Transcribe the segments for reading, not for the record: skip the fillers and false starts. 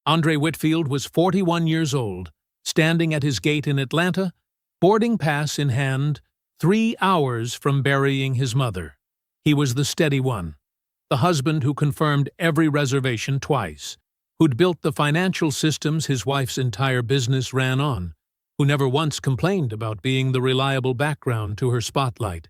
Andre Whitfield was 41 years old, standing at his gate in Atlanta, boarding pass in hand, 3 hours from burying his mother. He was the steady one, the husband who confirmed every reservation twice, who'd built the financial systems his wife's entire business ran on, who never once complained about being the reliable background to her spotlight.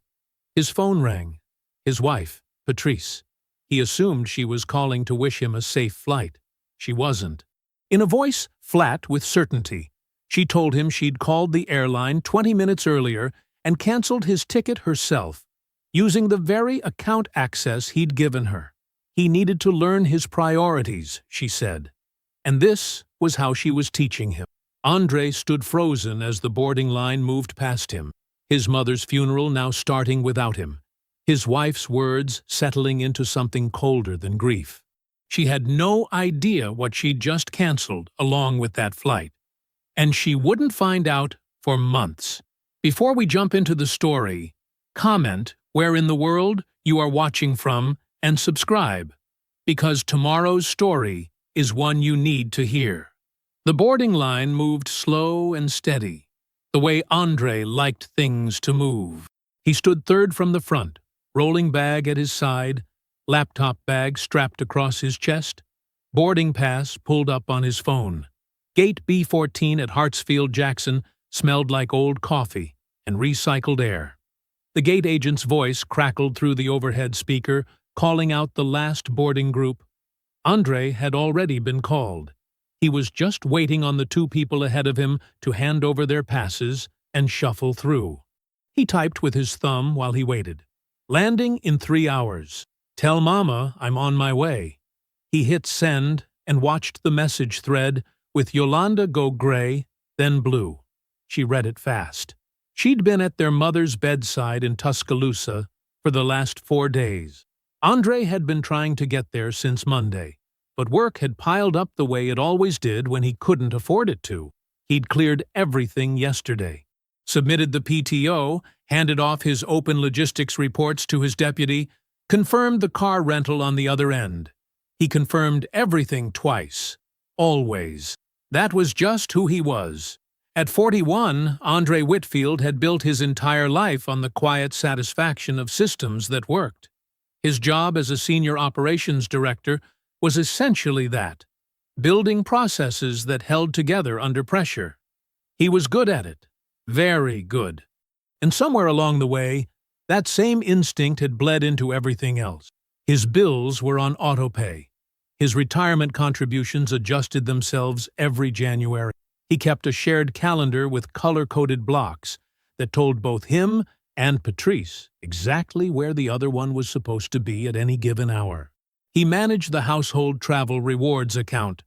His phone rang. His wife, Patrice. He assumed she was calling to wish him a safe flight. She wasn't. In a voice flat with certainty, she told him she'd called the airline 20 minutes earlier and canceled his ticket herself, using the very account access he'd given her. He needed to learn his priorities, she said. And this was how she was teaching him. Andre stood frozen as the boarding line moved past him, his mother's funeral now starting without him, his wife's words settling into something colder than grief. She had no idea what she'd just canceled along with that flight, and she wouldn't find out for months. Before we jump into the story, comment where in the world you are watching from and subscribe, because tomorrow's story is one you need to hear. The boarding line moved slow and steady, the way Andre liked things to move. He stood third from the front, rolling bag at his side, laptop bag strapped across his chest, boarding pass pulled up on his phone. Gate B14 at Hartsfield-Jackson smelled like old coffee and recycled air. The gate agent's voice crackled through the overhead speaker, calling out the last boarding group. Andre had already been called. He was just waiting on the 2 people ahead of him to hand over their passes and shuffle through. He typed with his thumb while he waited. Landing in 3 hours. Tell Mama I'm on my way. He hit send and watched the message thread with Yolanda go gray, then blue. She read it fast. She'd been at their mother's bedside in Tuscaloosa for the last 4 days. Andre had been trying to get there since Monday, but work had piled up the way it always did when he couldn't afford it to. He'd cleared everything yesterday, submitted the PTO, handed off his open logistics reports to his deputy, confirmed the car rental on the other end. He confirmed everything twice. Always. That was just who he was. At 41, Andre Whitfield had built his entire life on the quiet satisfaction of systems that worked. His job as a senior operations director was essentially that, building processes that held together under pressure. He was good at it. Very good. And somewhere along the way, that same instinct had bled into everything else. His bills were on autopay. His retirement contributions adjusted themselves every January. He kept a shared calendar with color-coded blocks that told both him and Patrice exactly where the other one was supposed to be at any given hour. He managed the household travel rewards account,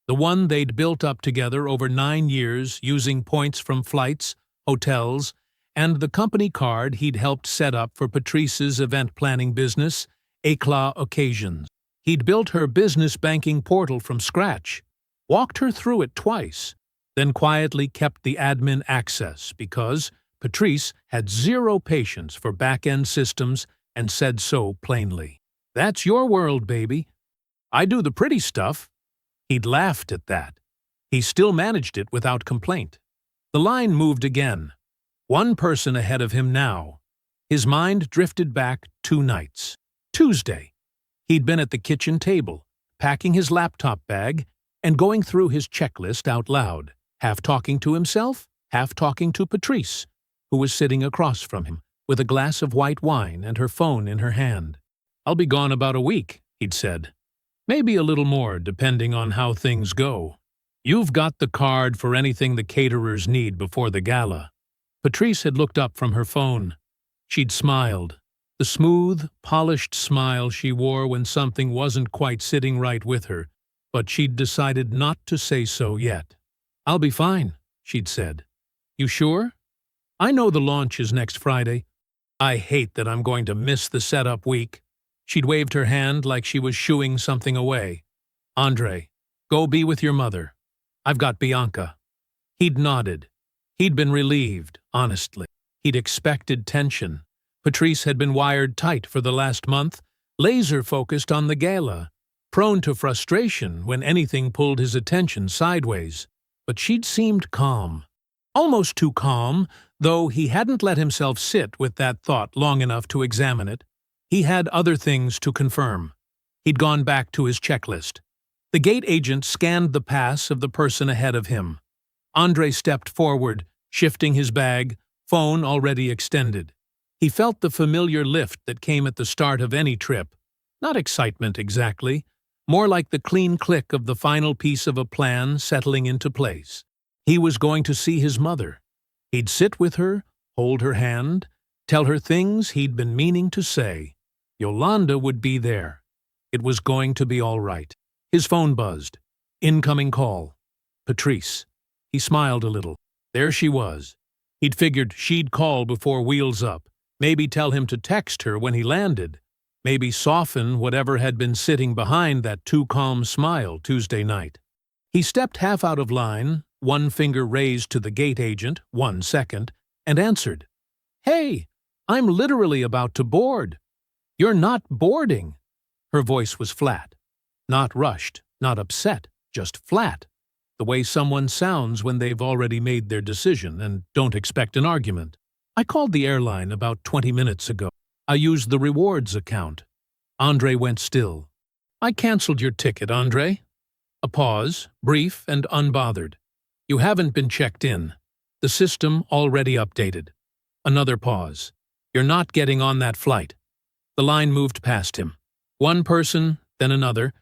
the one they'd built up together over 9 years using points from flights, hotels, and the company card he'd helped set up for Patrice's event planning business, Eclat Occasions. He'd built her business banking portal from scratch, walked her through it twice, then quietly kept the admin access because Patrice had zero patience for back-end systems and said so plainly. That's your world, baby. I do the pretty stuff. He'd laughed at that. He still managed it without complaint. The line moved again. One person ahead of him now. His mind drifted back 2 nights. Tuesday. He'd been at the kitchen table, packing his laptop bag and going through his checklist out loud, half talking to himself, half talking to Patrice, who was sitting across from him, with a glass of white wine and her phone in her hand. I'll be gone about a week, he'd said. Maybe a little more, depending on how things go. You've got the card for anything the caterers need before the gala. Patrice had looked up from her phone. She'd smiled, the smooth, polished smile she wore when something wasn't quite sitting right with her, but she'd decided not to say so yet. I'll be fine, she'd said. You sure? I know the launch is next Friday. I hate that I'm going to miss the setup week. She'd waved her hand like she was shooing something away. Andre, go be with your mother. I've got Bianca. He'd nodded. He'd been relieved, honestly. He'd expected tension. Patrice had been wired tight for the last month, laser-focused on the gala. prone to frustration when anything pulled his attention sideways. But she'd seemed calm. Almost too calm, though he hadn't let himself sit with that thought long enough to examine it. He had other things to confirm. He'd gone back to his checklist. The gate agent scanned the pass of the person ahead of him. Andre stepped forward, shifting his bag, phone already extended. He felt the familiar lift that came at the start of any trip. Not excitement exactly, more like the clean click of the final piece of a plan settling into place. He was going to see his mother. He'd sit with her, hold her hand, tell her things he'd been meaning to say. Yolanda would be there. It was going to be all right. His phone buzzed. Incoming call. Patrice. He smiled a little. There she was. He'd figured she'd call before Wheels Up, maybe tell him to text her when he landed, maybe soften whatever had been sitting behind that too calm smile Tuesday night. He stepped half out of line, one finger raised to the gate agent, 1 second, and answered. "Hey, I'm literally about to board." "You're not boarding." Her voice was flat. Not rushed, not upset, just flat. The way someone sounds when they've already made their decision and don't expect an argument. "I called the airline about 20 minutes ago. I used the rewards account." Andre went still. "I canceled your ticket, Andre." A pause, brief and unbothered. "You haven't been checked in. The system already updated." Another pause. "You're not getting on that flight." The line moved past him. One person, then another,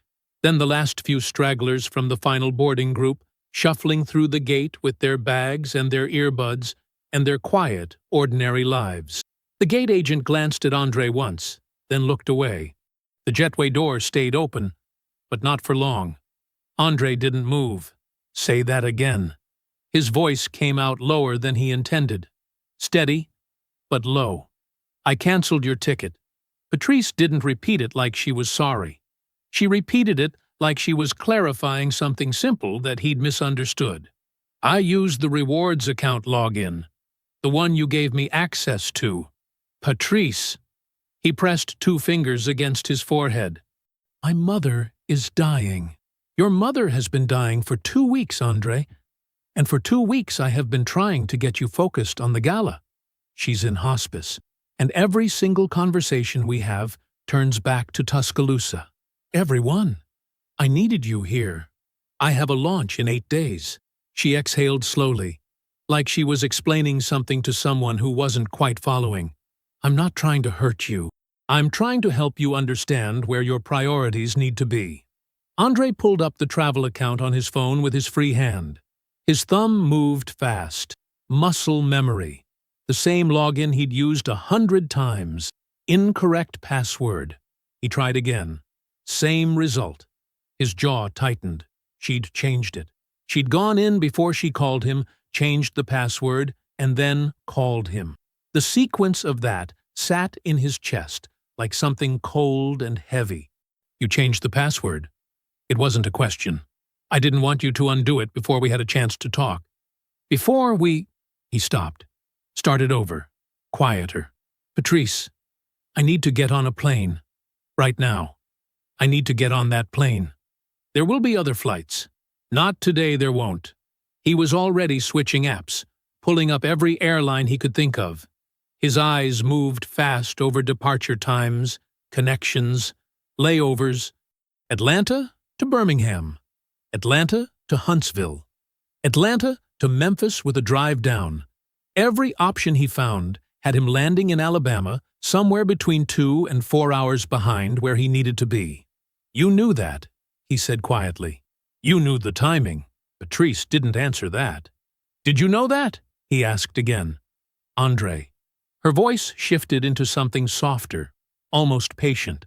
then the last few stragglers from the final boarding group, shuffling through the gate with their bags and their earbuds and their quiet, ordinary lives. The gate agent glanced at Andre once, then looked away. The jetway door stayed open, but not for long. Andre didn't move. "Say that again." His voice came out lower than he intended. Steady, but low. "I canceled your ticket." Patrice didn't repeat it like she was sorry. She repeated it like she was clarifying something simple that he'd misunderstood. "I used the rewards account login, the one you gave me access to." "Patrice." He pressed 2 fingers against his forehead. "My mother is dying." "Your mother has been dying for 2 weeks, Andre. And for 2 weeks I have been trying to get you focused on the gala. She's in hospice, and every single conversation we have turns back to Tuscaloosa. Every one. I needed you here. I have a launch in 8 days." She exhaled slowly, like she was explaining something to someone who wasn't quite following. "I'm not trying to hurt you. I'm trying to help you understand where your priorities need to be." Andre pulled up the travel account on his phone with his free hand. His thumb moved fast. Muscle memory. The same login he'd used 100 times. Incorrect password. He tried again. Same result. His jaw tightened. She'd changed it. She'd gone in before she called him, changed the password, and then called him. The sequence of that sat in his chest like something cold and heavy. "You changed the password." It wasn't a question. "I didn't want you to undo it before we had a chance to talk. Before we—" He stopped. Started over. Quieter. "Patrice, I need to get on a plane. Right now. I need to get on that plane. There will be other flights. Not today, there won't." He was already switching apps, pulling up every airline he could think of. His eyes moved fast over departure times, connections, layovers. Atlanta to Birmingham. Atlanta to Huntsville. Atlanta to Memphis with a drive down. Every option he found had him landing in Alabama, somewhere between 2 and 4 hours behind where he needed to be. "You knew that," he said quietly. "You knew the timing." Patrice didn't answer that. "Did you know that?" he asked again. "Andre." Her voice shifted into something softer, almost patient.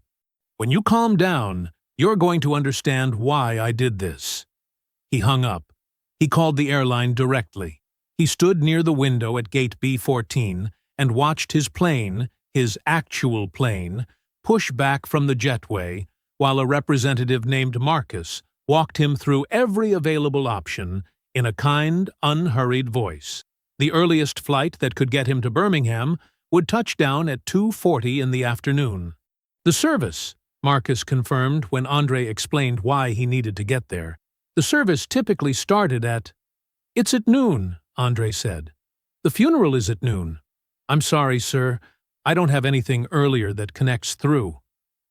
"When you calm down, you're going to understand why I did this." He hung up. He called the airline directly. He stood near the window at gate B14 and watched his plane, his actual plane, push back from the jetway while a representative named Marcus walked him through every available option in a kind, unhurried voice. The earliest flight that could get him to Birmingham would touch down at 2:40 in the afternoon. The service, Marcus confirmed when Andre explained why he needed to get there. The service typically started at— "It's at noon," Andre said. "The funeral is at noon." "I'm sorry, sir. I don't have anything earlier that connects through."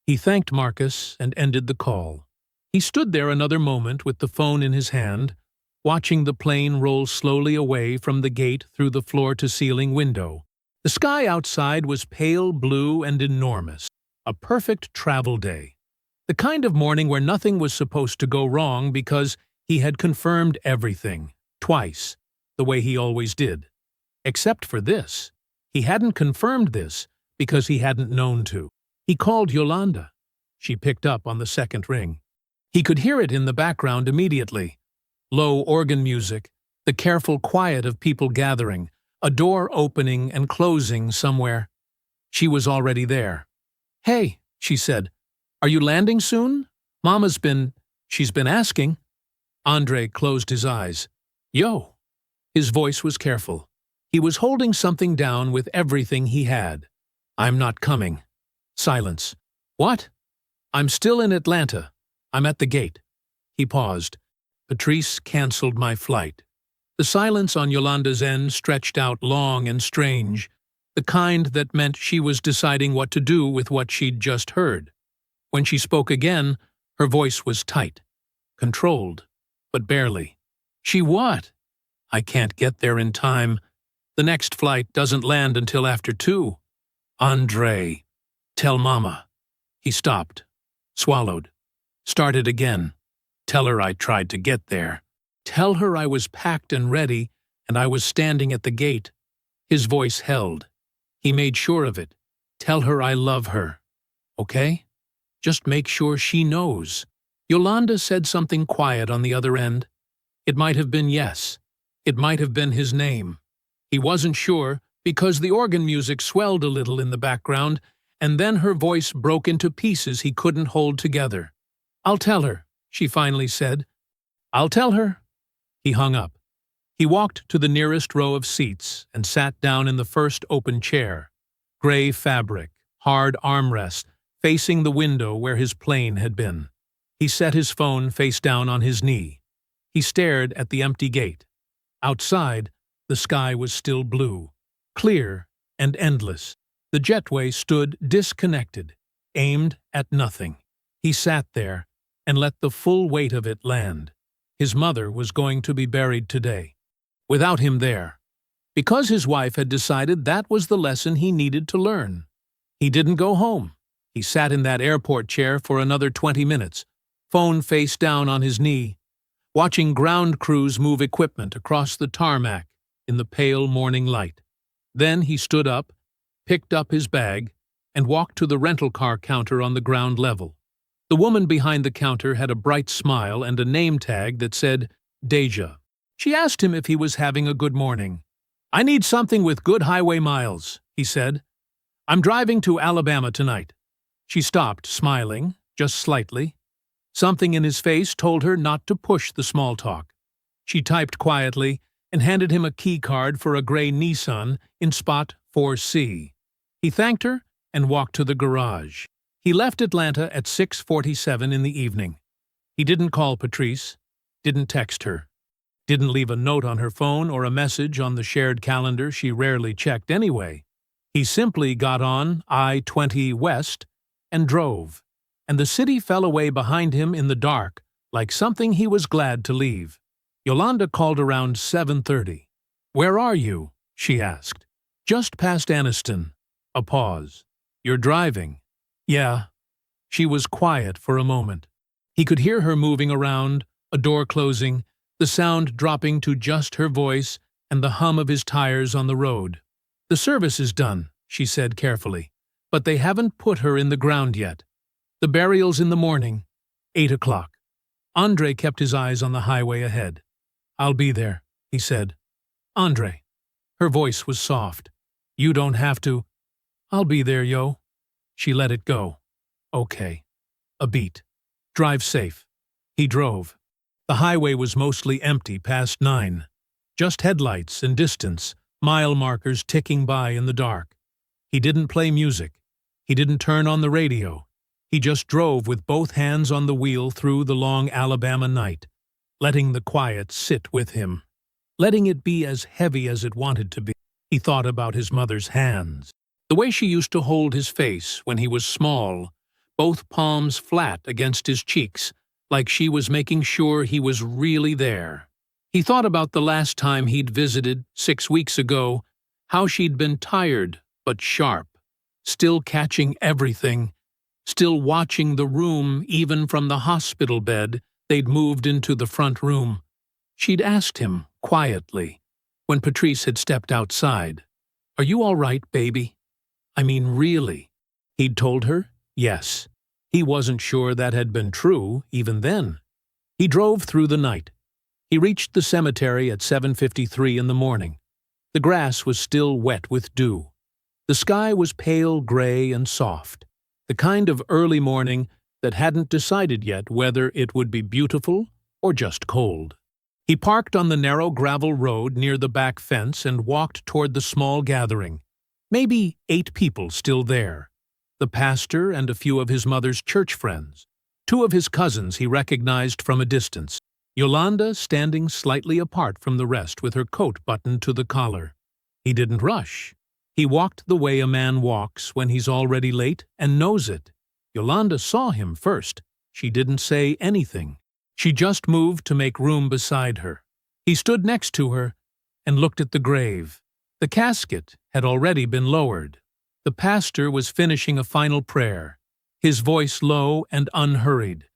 He thanked Marcus and ended the call. He stood there another moment with the phone in his hand, watching the plane roll slowly away from the gate through the floor-to-ceiling window. The sky outside was pale blue and enormous, a perfect travel day. The kind of morning where nothing was supposed to go wrong because he had confirmed everything, twice, the way he always did. Except for this. He hadn't confirmed this because he hadn't known to. He called Yolanda. She picked up on the second ring. He could hear it in the background immediately. Low organ music, the careful quiet of people gathering, a door opening and closing somewhere. She was already there. "Hey," she said, "are you landing soon? She's been asking." Andre closed his eyes. "Yo." His voice was careful. He was holding something down with everything he had. "I'm not coming." Silence. "What?" "I'm still in Atlanta. I'm at the gate." He paused. "Patrice canceled my flight." The silence on Yolanda's end stretched out long and strange, the kind that meant she was deciding what to do with what she'd just heard. When she spoke again, her voice was tight, controlled, but barely. "She what?" "I can't get there in time. The next flight doesn't land until after 2. Andre, tell Mama." He stopped, swallowed, started again. "Tell her I tried to get there. Tell her I was packed and ready, and I was standing at the gate." His voice held. He made sure of it. "Tell her I love her. Okay? Just make sure she knows." Yolanda said something quiet on the other end. It might have been yes. It might have been his name. He wasn't sure because the organ music swelled a little in the background, and then her voice broke into pieces he couldn't hold together. "I'll tell her," she finally said. "I'll tell her." He hung up. He walked to the nearest row of seats and sat down in the first open chair. Gray fabric, hard armrest, facing the window where his plane had been. He set his phone face down on his knee. He stared at the empty gate. Outside, the sky was still blue, clear and endless. The jetway stood disconnected, aimed at nothing. He sat there and let the full weight of it land. His mother was going to be buried today, without him there, because his wife had decided that was the lesson he needed to learn. He didn't go home. He sat in that airport chair for another 20 minutes, phone face down on his knee, watching ground crews move equipment across the tarmac in the pale morning light. Then he stood up, picked up his bag, and walked to the rental car counter on the ground level. The woman behind the counter had a bright smile and a name tag that said Deja. She asked him if he was having a good morning. "I need something with good highway miles," he said. "I'm driving to Alabama tonight." She stopped, smiling, just slightly. Something in his face told her not to push the small talk. She typed quietly and handed him a key card for a gray Nissan in spot 4C. He thanked her and walked to the garage. He left Atlanta at 6:47 in the evening. He didn't call Patrice, didn't text her, didn't leave a note on her phone or a message on the shared calendar she rarely checked anyway. He simply got on I-20 West and drove, and the city fell away behind him in the dark like something he was glad to leave. Yolanda called around 7:30. "Where are you?" she asked. "Just past Anniston." A pause. "You're driving?" "Yeah." She was quiet for a moment. He could hear her moving around, a door closing, the sound dropping to just her voice and the hum of his tires on the road. "The service is done," she said carefully, "but they haven't put her in the ground yet. The burial's in the morning, 8 o'clock. Andre kept his eyes on the highway ahead. "I'll be there," he said. "Andre." Her voice was soft. "You don't have to." "I'll be there, yo." She let it go. "Okay." A beat. "Drive safe." He drove. The highway was mostly empty past 9. Just headlights and distance, mile markers ticking by in the dark. He didn't play music. He didn't turn on the radio. He just drove with both hands on the wheel through the long Alabama night, letting the quiet sit with him, letting it be as heavy as it wanted to be. He thought about his mother's hands, the way she used to hold his face when he was small, both palms flat against his cheeks, like she was making sure he was really there. He thought about the last time he'd visited, 6 weeks ago, how she'd been tired but sharp, still catching everything, still watching the room even from the hospital bed. They'd moved into the front room. She'd asked him, quietly, when Patrice had stepped outside, "Are you all right, baby? I mean, really?" He'd told her, yes. He wasn't sure that had been true, even then. He drove through the night. He reached the cemetery at 7:53 in the morning. The grass was still wet with dew. The sky was pale gray and soft, the kind of early morning that hadn't decided yet whether it would be beautiful or just cold. He parked on the narrow gravel road near the back fence and walked toward the small gathering. Maybe 8 people still there. The pastor and a few of his mother's church friends. 2 of his cousins he recognized from a distance. Yolanda standing slightly apart from the rest with her coat buttoned to the collar. He didn't rush. He walked the way a man walks when he's already late and knows it. Yolanda saw him first. She didn't say anything. She just moved to make room beside her. He stood next to her and looked at the grave. The casket had already been lowered. The pastor was finishing a final prayer, his voice low and unhurried,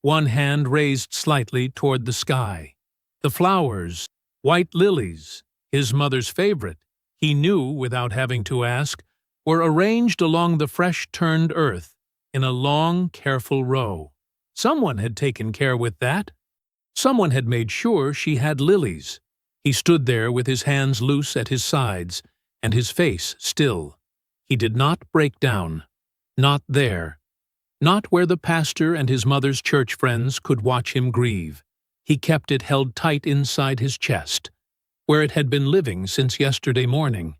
one hand raised slightly toward the sky. The flowers, white lilies, his mother's favorite, he knew without having to ask, were arranged along the fresh-turned earth in a long, careful row. Someone had taken care with that. Someone had made sure she had lilies. He stood there with his hands loose at his sides and his face still. He did not break down. Not there. Not where the pastor and his mother's church friends could watch him grieve. He kept it held tight inside his chest, where it had been living since yesterday morning.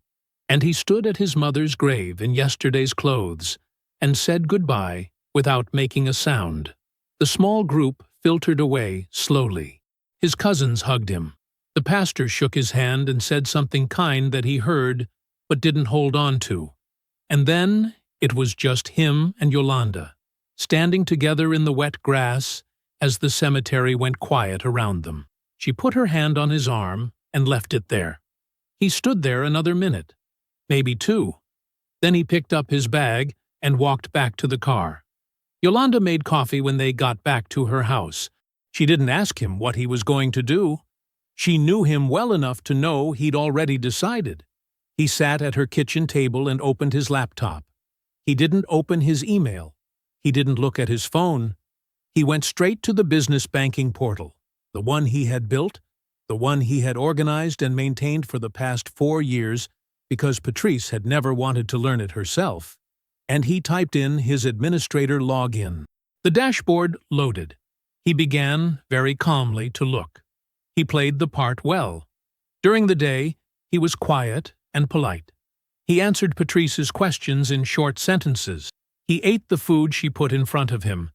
And he stood at his mother's grave in yesterday's clothes and said goodbye without making a sound. The small group filtered away slowly. His cousins hugged him. The pastor shook his hand and said something kind that he heard but didn't hold on to. And then it was just him and Yolanda, standing together in the wet grass as the cemetery went quiet around them. She put her hand on his arm and left it there. He stood there another minute, maybe 2. Then he picked up his bag and walked back to the car. Yolanda made coffee when they got back to her house. She didn't ask him what he was going to do. She knew him well enough to know he'd already decided. He sat at her kitchen table and opened his laptop. He didn't open his email. He didn't look at his phone. He went straight to the business banking portal, the one he had built, the one he had organized and maintained for the past 4 years because Patrice had never wanted to learn it herself. And he typed in his administrator login. The dashboard loaded. He began, very calmly, to look. He played the part well. During the day, he was quiet and polite. He answered Patrice's questions in short sentences. He ate the food she put in front of him.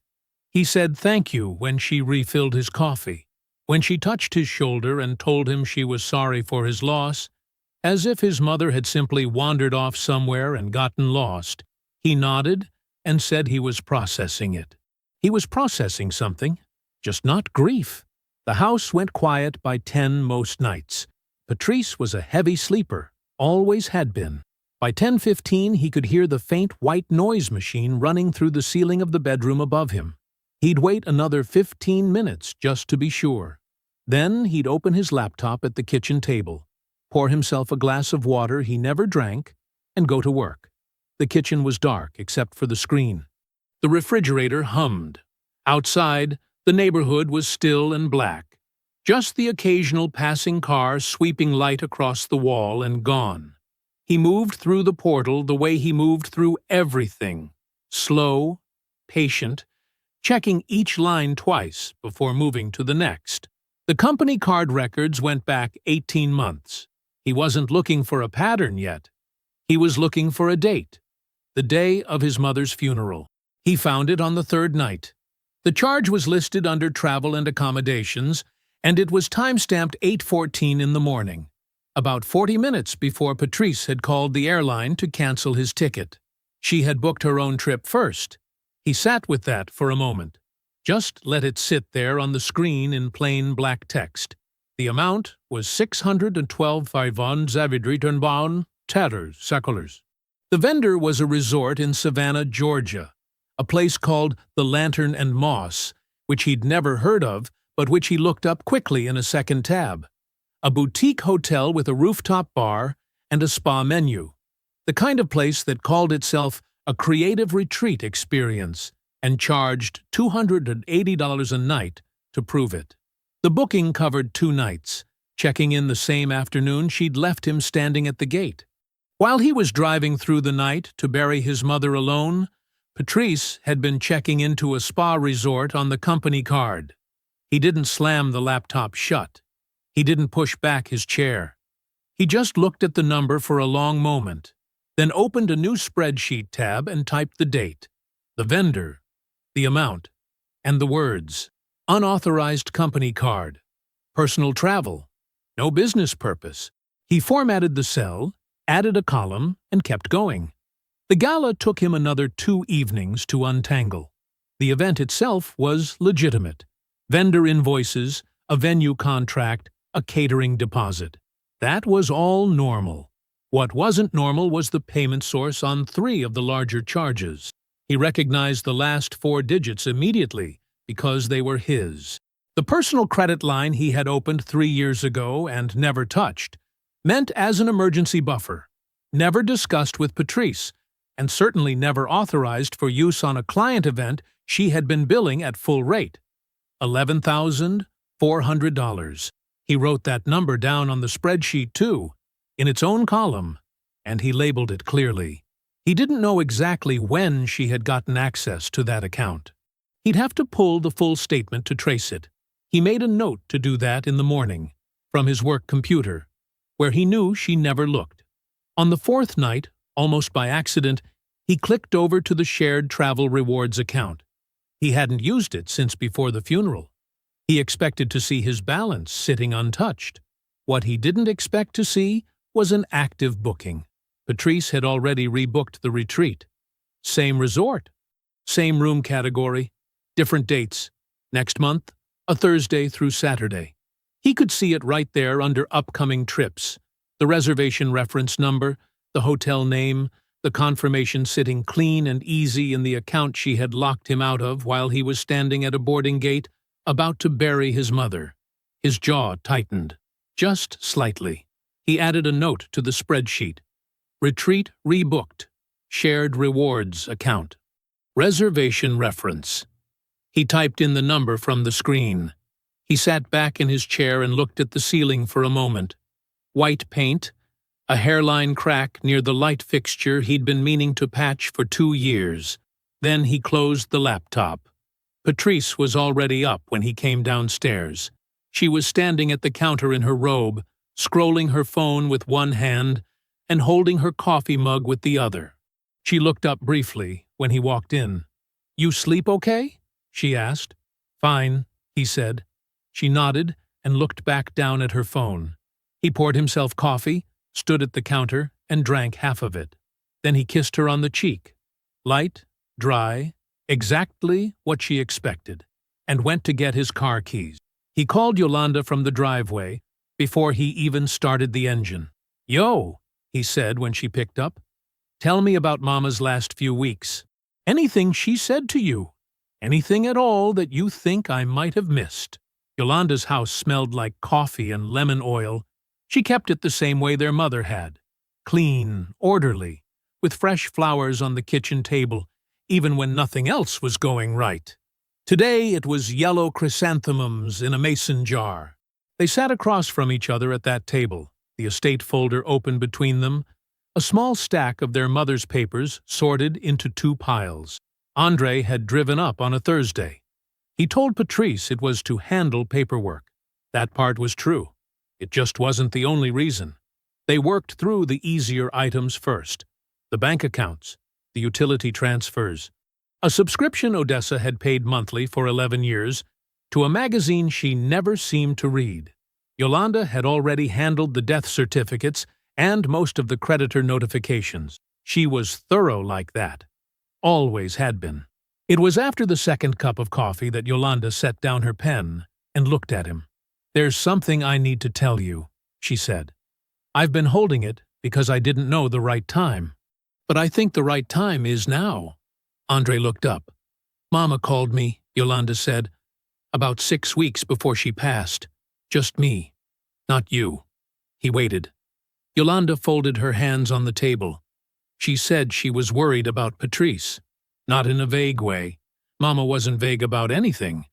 He said thank you when she refilled his coffee. When she touched his shoulder and told him she was sorry for his loss, as if his mother had simply wandered off somewhere and gotten lost, he nodded and said he was processing it. He was processing something, just not grief. The house went quiet by 10 most nights. Patrice was a heavy sleeper, always had been. By 10:15 he could hear the faint white noise machine running through the ceiling of the bedroom above him. He'd wait another 15 minutes just to be sure. Then he'd open his laptop at the kitchen table, pour himself a glass of water he never drank, and go to work. The kitchen was dark except for the screen. The refrigerator hummed. Outside, the neighborhood was still and black. Just the occasional passing car sweeping light across the wall and gone. He moved through the portal the way he moved through everything. Slow, patient, checking each line twice before moving to the next. The company card records went back 18 months. He wasn't looking for a pattern yet. He was looking for a date. The day of his mother's funeral. He found it on the third night. The charge was listed under travel and accommodations, and it was time-stamped 8:14 in the morning, about 40 minutes before Patrice had called the airline to cancel his ticket. She had booked her own trip first. He sat with that for a moment. Just let it sit there on the screen in plain black text. The amount was 612,500 tatters, seculars. The vendor was a resort in Savannah, Georgia, a place called the Lantern and Moss, which he'd never heard of, but which he looked up quickly in a second tab. A boutique hotel with a rooftop bar and a spa menu. The kind of place that called itself a creative retreat experience and charged $280 a night to prove it. The booking covered 2 nights. Checking in the same afternoon, she'd left him standing at the gate. While he was driving through the night to bury his mother alone, Patrice had been checking into a spa resort on the company card. He didn't slam the laptop shut. He didn't push back his chair. He just looked at the number for a long moment, then opened a new spreadsheet tab and typed the date, the vendor, the amount, and the words. Unauthorized company card. Personal travel. No business purpose. He formatted the cell, added a column, and kept going. The gala took him another 2 evenings to untangle. The event itself was legitimate. Vendor invoices, a venue contract, a catering deposit. That was all normal. What wasn't normal was the payment source on 3 of the larger charges. He recognized the last 4 digits immediately because they were his. The personal credit line he had opened 3 years ago and never touched, meant as an emergency buffer, never discussed with Patrice, and certainly never authorized for use on a client event she had been billing at full rate. $11,400. He wrote that number down on the spreadsheet too, in its own column, and he labeled it clearly. He didn't know exactly when she had gotten access to that account. He'd have to pull the full statement to trace it. He made a note to do that in the morning, from his work computer, where he knew she never looked. On the 4th night, almost by accident, he clicked over to the shared travel rewards account. He hadn't used it since before the funeral. He expected to see his balance sitting untouched. What he didn't expect to see was an active booking. Patrice had already rebooked the retreat. Same resort, same room category, different dates. Next month, a Thursday through Saturday. He could see it right there under upcoming trips. The reservation reference number, the hotel name, the confirmation sitting clean and easy in the account she had locked him out of while he was standing at a boarding gate, about to bury his mother. His jaw tightened, just slightly. He added a note to the spreadsheet. Retreat rebooked. Shared rewards account. Reservation reference. He typed in the number from the screen. He sat back in his chair and looked at the ceiling for a moment. White paint, a hairline crack near the light fixture he'd been meaning to patch for 2 years. Then he closed the laptop. Patrice was already up when he came downstairs. She was standing at the counter in her robe, scrolling her phone with one hand and holding her coffee mug with the other. She looked up briefly when he walked in. "You sleep okay?" she asked. "Fine," he said. She nodded and looked back down at her phone. He poured himself coffee, stood at the counter, and drank half of it. Then he kissed her on the cheek. Light, dry, exactly what she expected, and went to get his car keys. He called Yolanda from the driveway before he even started the engine. "Yo," he said when she picked up. "Tell me about Mama's last few weeks. Anything she said to you. Anything at all that you think I might have missed." Yolanda's house smelled like coffee and lemon oil. She kept it the same way their mother had. Clean, orderly, with fresh flowers on the kitchen table, even when nothing else was going right. Today it was yellow chrysanthemums in a mason jar. They sat across from each other at that table, the estate folder open between them, a small stack of their mother's papers sorted into 2 piles. Andre had driven up on a Thursday. He told Patrice it was to handle paperwork. That part was true. It just wasn't the only reason. They worked through the easier items first. The bank accounts, the utility transfers. A subscription Odessa had paid monthly for 11 years to a magazine she never seemed to read. Yolanda had already handled the death certificates and most of the creditor notifications. She was thorough like that. Always had been. It was after the second cup of coffee that Yolanda set down her pen and looked at him. "There's something I need to tell you," she said. "I've been holding it because I didn't know the right time. But I think the right time is now." Andre looked up. "Mama called me," Yolanda said, "about 6 weeks before she passed. Just me, not you." He waited. Yolanda folded her hands on the table. She said she was worried about Patrice. Not in a vague way. Mama wasn't vague about anything.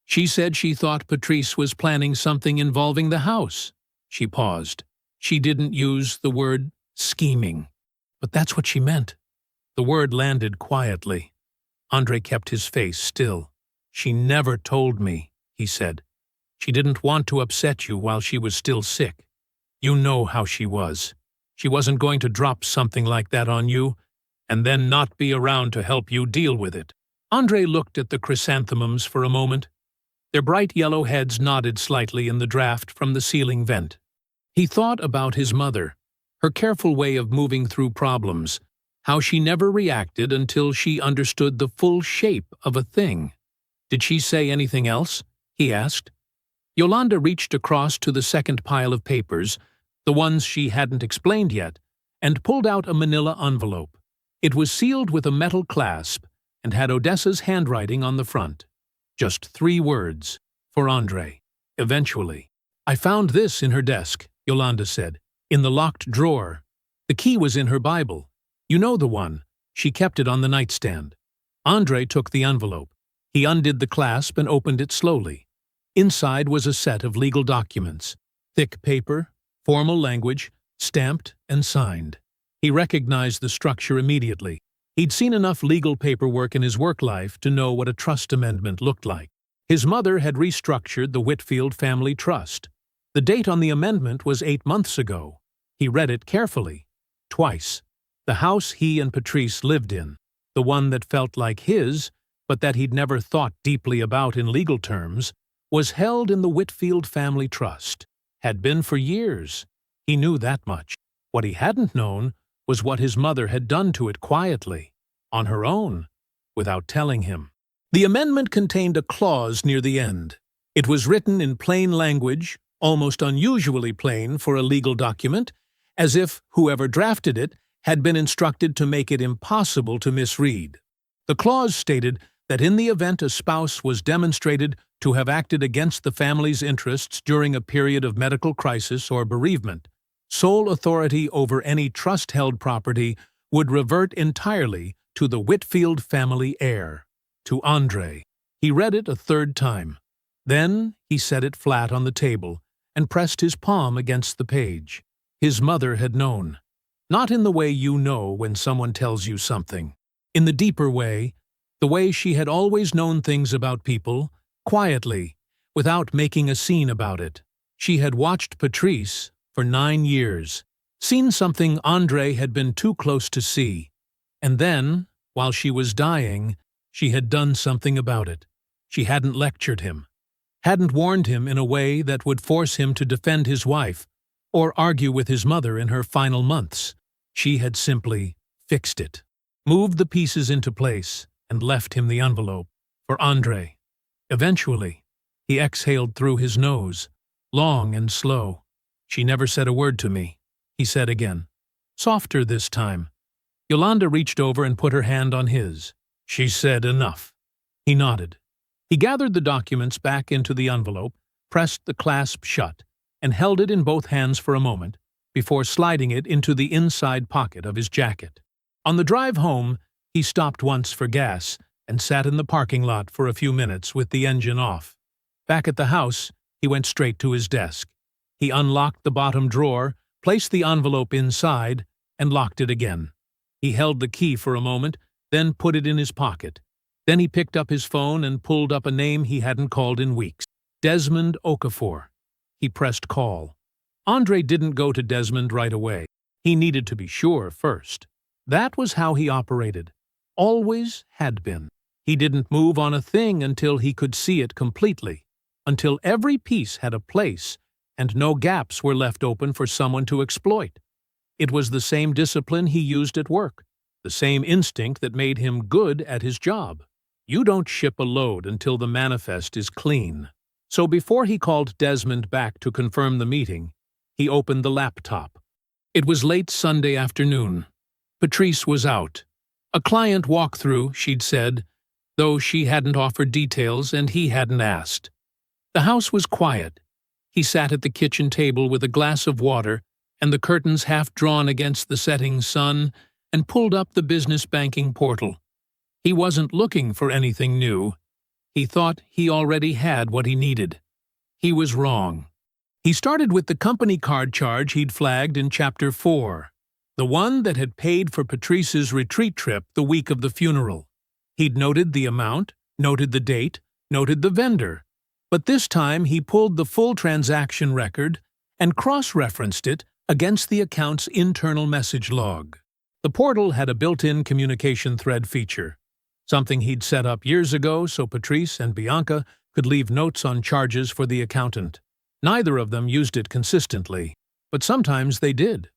She said she thought Patrice was planning something involving the house. She paused. She didn't use the word scheming. But that's what she meant. The word landed quietly. Andre kept his face still. "She never told me," he said. "She didn't want to upset you while she was still sick. You know how she was. She wasn't going to drop something like that on you and then not be around to help you deal with it." Andre looked at the chrysanthemums for a moment. Their bright yellow heads nodded slightly in the draft from the ceiling vent. He thought about his mother, her careful way of moving through problems, how she never reacted until she understood the full shape of a thing. "Did she say anything else?" he asked. Yolanda reached across to the second pile of papers, the ones she hadn't explained yet, and pulled out a manila envelope. It was sealed with a metal clasp and had Odessa's handwriting on the front. Just 3 words. For Andre. Eventually. "I found this in her desk," Yolanda said. "In the locked drawer. The key was in her Bible. You know the one. She kept it on the nightstand." Andre took the envelope. He undid the clasp and opened it slowly. Inside was a set of legal documents. Thick paper, formal language, stamped and signed. He recognized the structure immediately. He'd seen enough legal paperwork in his work life to know what a trust amendment looked like. His mother had restructured the Whitfield family trust. The date on the amendment was 8 months ago. He read it carefully. Twice. The house he and Patrice lived in, the one that felt like his, but that he'd never thought deeply about in legal terms, was held in the Whitfield family trust. Had been for years. He knew that much. What he hadn't known was what his mother had done to it quietly, on her own, without telling him. The amendment contained a clause near the end. It was written in plain language, almost unusually plain for a legal document, as if whoever drafted it had been instructed to make it impossible to misread. The clause stated that in the event a spouse was demonstrated to have acted against the family's interests during a period of medical crisis or bereavement, sole authority over any trust-held property would revert entirely to the Whitfield family heir, to Andre. He read it a 3rd time. Then he set it flat on the table and pressed his palm against the page. His mother had known. Not in the way you know when someone tells you something. In the deeper way, the way she had always known things about people, quietly, without making a scene about it. She had watched Patrice for 9 years, seen something Andre had been too close to see, and then, while she was dying, she had done something about it. She hadn't lectured him, hadn't warned him in a way that would force him to defend his wife or argue with his mother in her final months. She had simply fixed it, moved the pieces into place, and left him the envelope for Andre. Eventually, he exhaled through his nose, long and slow. "She never said a word to me," he said again. Softer this time. Yolanda reached over and put her hand on his. "She said enough." He nodded. He gathered the documents back into the envelope, pressed the clasp shut, and held it in both hands for a moment, before sliding it into the inside pocket of his jacket. On the drive home, he stopped once for gas and sat in the parking lot for a few minutes with the engine off. Back at the house, he went straight to his desk. He unlocked the bottom drawer, placed the envelope inside, and locked it again. He held the key for a moment, then put it in his pocket. Then he picked up his phone and pulled up a name he hadn't called in weeks. Desmond Okafor. He pressed call. Andre didn't go to Desmond right away. He needed to be sure first. That was how he operated. Always had been. He didn't move on a thing until he could see it completely, until every piece had a place and no gaps were left open for someone to exploit. It was the same discipline he used at work, the same instinct that made him good at his job. You don't ship a load until the manifest is clean. So before he called Desmond back to confirm the meeting, he opened the laptop. It was late Sunday afternoon. Patrice was out. A client walkthrough, she'd said, though she hadn't offered details and he hadn't asked. The house was quiet. He sat at the kitchen table with a glass of water and the curtains half drawn against the setting sun and pulled up the business banking portal. He wasn't looking for anything new. He thought he already had what he needed. He was wrong. He started with the company card charge he'd flagged in Chapter 4, the one that had paid for Patrice's retreat trip the week of the funeral. He'd noted the amount, noted the date, noted the vendor, but this time he pulled the full transaction record and cross-referenced it against the account's internal message log. The portal had a built-in communication thread feature, something he'd set up years ago so Patrice and Bianca could leave notes on charges for the accountant. Neither of them used it consistently, but sometimes they did.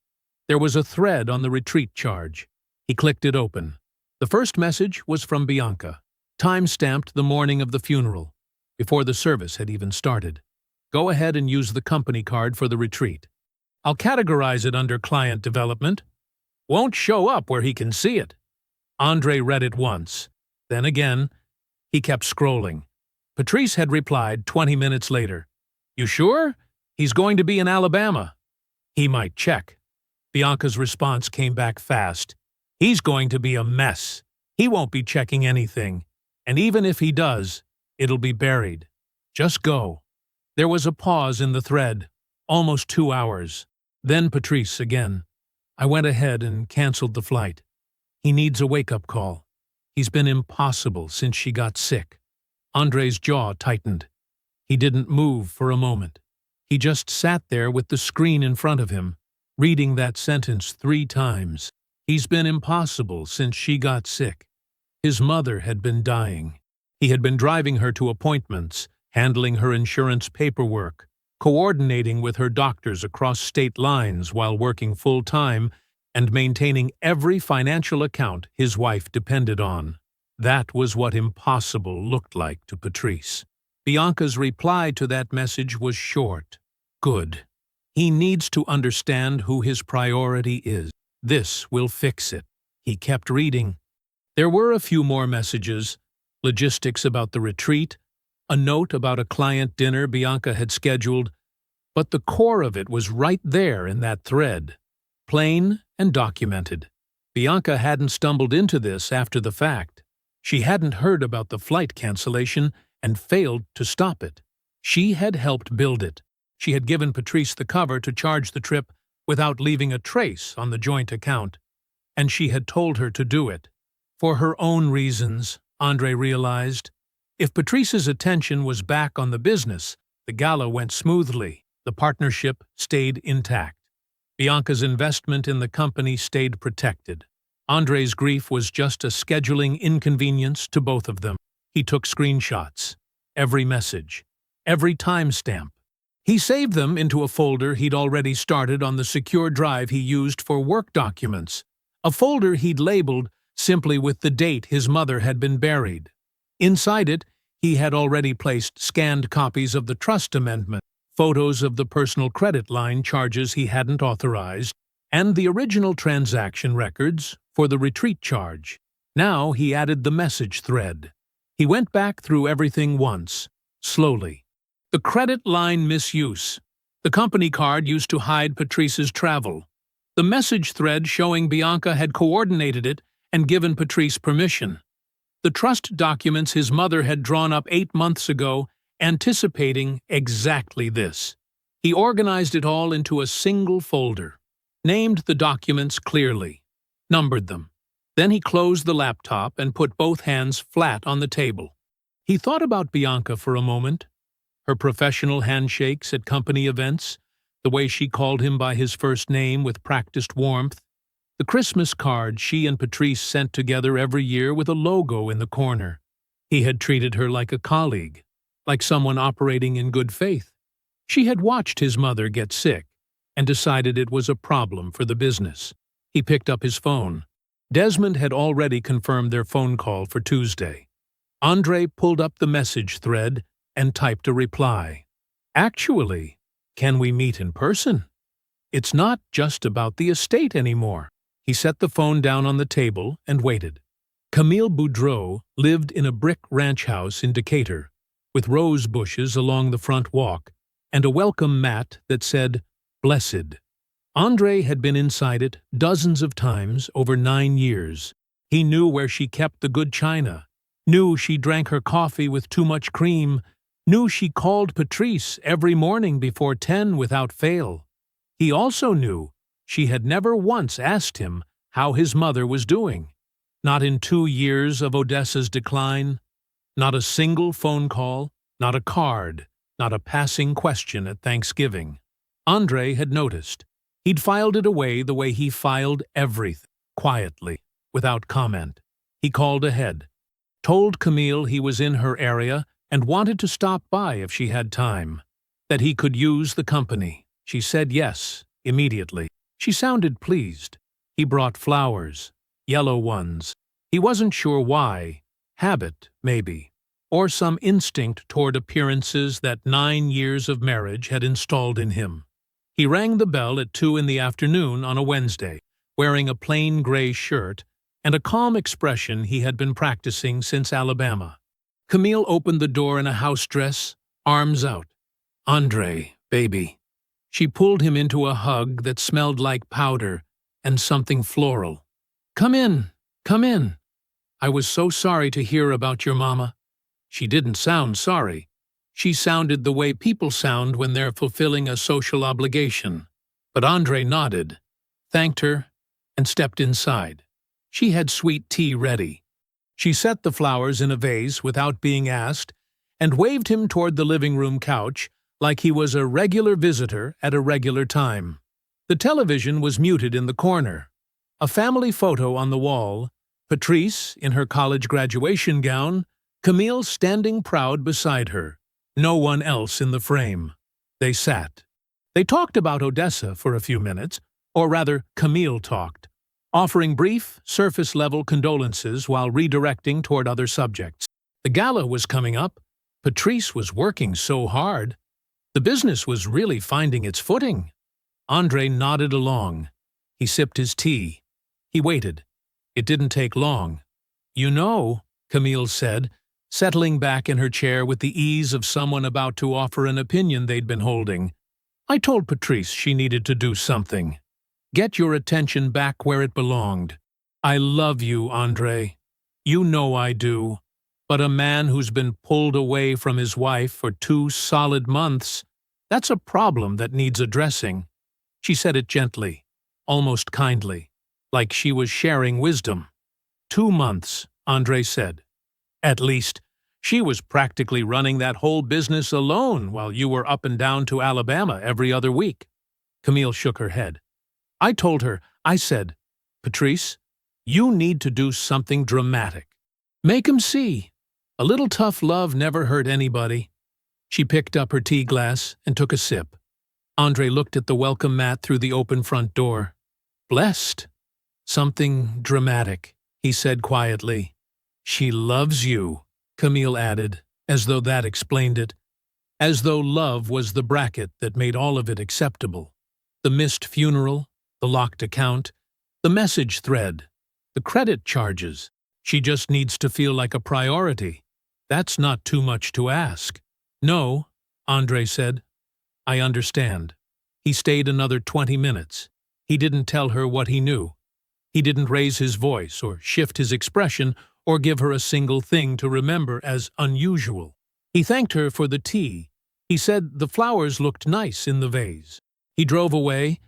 There was a thread on the retreat charge. He clicked it open. The first message was from Bianca, time-stamped the morning of the funeral, before the service had even started. Go ahead and use the company card for the retreat. I'll categorize it under client development. Won't show up where he can see it. Andre read it once. Then again, he kept scrolling. Patrice had replied 20 minutes later. You sure? He's going to be in Alabama. He might check. Bianca's response came back fast. He's going to be a mess. He won't be checking anything. And even if he does, it'll be buried. Just go. There was a pause in the thread. Almost 2 hours. Then Patrice again. I went ahead and canceled the flight. He needs a wake-up call. He's been impossible since she got sick. Andre's jaw tightened. He didn't move for a moment. He just sat there with the screen in front of him, reading that sentence 3 times. He's been impossible since she got sick. His mother had been dying. He had been driving her to appointments, handling her insurance paperwork, coordinating with her doctors across state lines while working full-time, and maintaining every financial account his wife depended on. That was what impossible looked like to Patrice. Bianca's reply to that message was short. Good. He needs to understand who his priority is. This will fix it. He kept reading. There were a few more messages, logistics about the retreat, a note about a client dinner Bianca had scheduled, but the core of it was right there in that thread, plain and documented. Bianca hadn't stumbled into this after the fact. She hadn't heard about the flight cancellation and failed to stop it. She had helped build it. She had given Patrice the cover to charge the trip without leaving a trace on the joint account, and she had told her to do it. For her own reasons, Andre realized. If Patrice's attention was back on the business, the gala went smoothly. The partnership stayed intact. Bianca's investment in the company stayed protected. Andre's grief was just a scheduling inconvenience to both of them. He took screenshots. Every message. Every timestamp. He saved them into a folder he'd already started on the secure drive he used for work documents, a folder he'd labeled simply with the date his mother had been buried. Inside it, he had already placed scanned copies of the trust amendment, photos of the personal credit line charges he hadn't authorized, and the original transaction records for the retreat charge. Now he added the message thread. He went back through everything once, slowly. The credit line misuse. The company card used to hide Patrice's travel. The message thread showing Bianca had coordinated it and given Patrice permission. The trust documents his mother had drawn up 8 months ago, anticipating exactly this. He organized it all into a single folder, named the documents clearly, numbered them. Then he closed the laptop and put both hands flat on the table. He thought about Bianca for a moment. Her professional handshakes at company events, the way she called him by his first name with practiced warmth, the Christmas card she and Patrice sent together every year with a logo in the corner. He had treated her like a colleague, like someone operating in good faith. She had watched his mother get sick and decided it was a problem for the business. He picked up his phone. Desmond had already confirmed their phone call for Tuesday. Andre pulled up the message thread and typed a reply. Actually, can we meet in person? It's not just about the estate anymore. He set the phone down on the table and waited. Camille Boudreau lived in a brick ranch house in Decatur, with rose bushes along the front walk and a welcome mat that said, "Blessed." Andre had been inside it dozens of times over 9 years. He knew where she kept the good china, knew she drank her coffee with too much cream, knew she called Patrice every morning before 10 without fail. He also knew she had never once asked him how his mother was doing. Not in 2 years of Odessa's decline. Not a single phone call, not a card, not a passing question at Thanksgiving. Andre had noticed. He'd filed it away the way he filed everything, quietly, without comment. He called ahead, told Camille he was in her area and wanted to stop by if she had time, that he could use the company. She said yes, immediately. She sounded pleased. He brought flowers, yellow ones. He wasn't sure why. Habit, maybe, or some instinct toward appearances that 9 years of marriage had installed in him. He rang the bell at 2 in the afternoon on a Wednesday, wearing a plain gray shirt and a calm expression he had been practicing since Alabama. Camille opened the door in a house dress, arms out. "Andre, baby." She pulled him into a hug that smelled like powder and something floral. Come in. I was so sorry to hear about your mama." She didn't sound sorry. She sounded the way people sound when they're fulfilling a social obligation. But Andre nodded, thanked her, and stepped inside. She had sweet tea ready. She set the flowers in a vase without being asked and waved him toward the living room couch like he was a regular visitor at a regular time. The television was muted in the corner. A family photo on the wall, Patrice in her college graduation gown, Camille standing proud beside her. No one else in the frame. They sat. They talked about Odessa for a few minutes, or rather, Camille talked, offering brief, surface-level condolences while redirecting toward other subjects. The gala was coming up. Patrice was working so hard. The business was really finding its footing. Andre nodded along. He sipped his tea. He waited. It didn't take long. "You know," Camille said, settling back in her chair with the ease of someone about to offer an opinion they'd been holding, "I told Patrice she needed to do something. Get your attention back where it belonged. I love you, Andre. You know I do. But a man who's been pulled away from his wife for 2 solid months, that's a problem that needs addressing." She said it gently, almost kindly, like she was sharing wisdom. 2 months, Andre said. "At least, she was practically running that whole business alone while you were up and down to Alabama every other week." Camille shook her head. "I told her, I said, Patrice, you need to do something dramatic. Make 'em see. A little tough love never hurt anybody." She picked up her tea glass and took a sip. Andre looked at the welcome mat through the open front door. "Blessed. Something dramatic," he said quietly. "She loves you," Camille added, as though that explained it. As though love was the bracket that made all of it acceptable. The missed funeral, the locked account, the message thread, the credit charges. She just needs to feel like a priority. That's not too much to ask. "No," Andre said. "I understand." He stayed another 20 minutes. He didn't tell her what he knew. He didn't raise his voice or shift his expression or give her a single thing to remember as unusual. He thanked her for the tea. He said the flowers looked nice in the vase. He drove away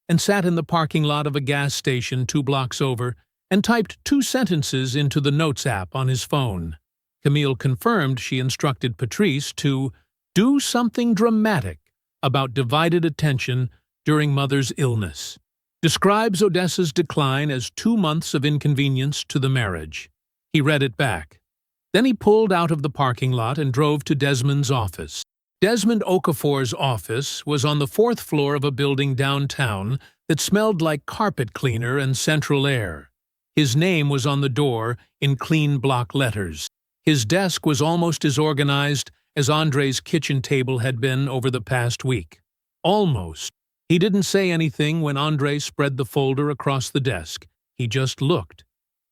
and sat in the parking lot of a gas station 2 blocks over and typed 2 sentences into the Notes app on his phone. Camille confirmed she instructed Patrice to do something dramatic about divided attention during mother's illness. Describes Odessa's decline as 2 months of inconvenience to the marriage. He read it back. Then he pulled out of the parking lot and drove to Desmond's office. Desmond Okafor's office was on the fourth floor of a building downtown that smelled like carpet cleaner and central air. His name was on the door in clean block letters. His desk was almost as organized as Andre's kitchen table had been over the past week. Almost. He didn't say anything when Andre spread the folder across the desk. He just looked.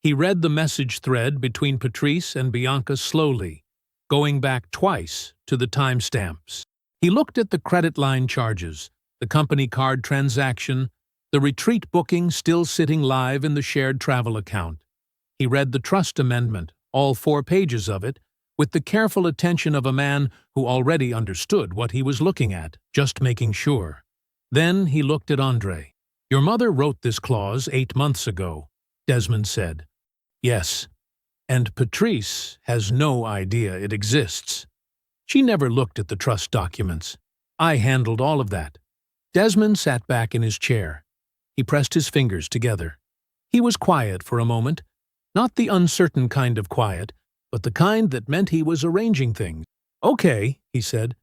He read the message thread between Patrice and Bianca slowly, going back twice to the timestamps. He looked at the credit line charges, the company card transaction, the retreat booking still sitting live in the shared travel account. He read the trust amendment, all 4 pages of it, with the careful attention of a man who already understood what he was looking at, just making sure. Then he looked at Andre. "Your mother wrote this clause 8 months ago," Desmond said. "Yes, and Patrice has no idea it exists. She never looked at the trust documents. I handled all of that." Desmond sat back in his chair. He pressed his fingers together. He was quiet for a moment, not the uncertain kind of quiet, but the kind that meant he was arranging things. "Okay," he said.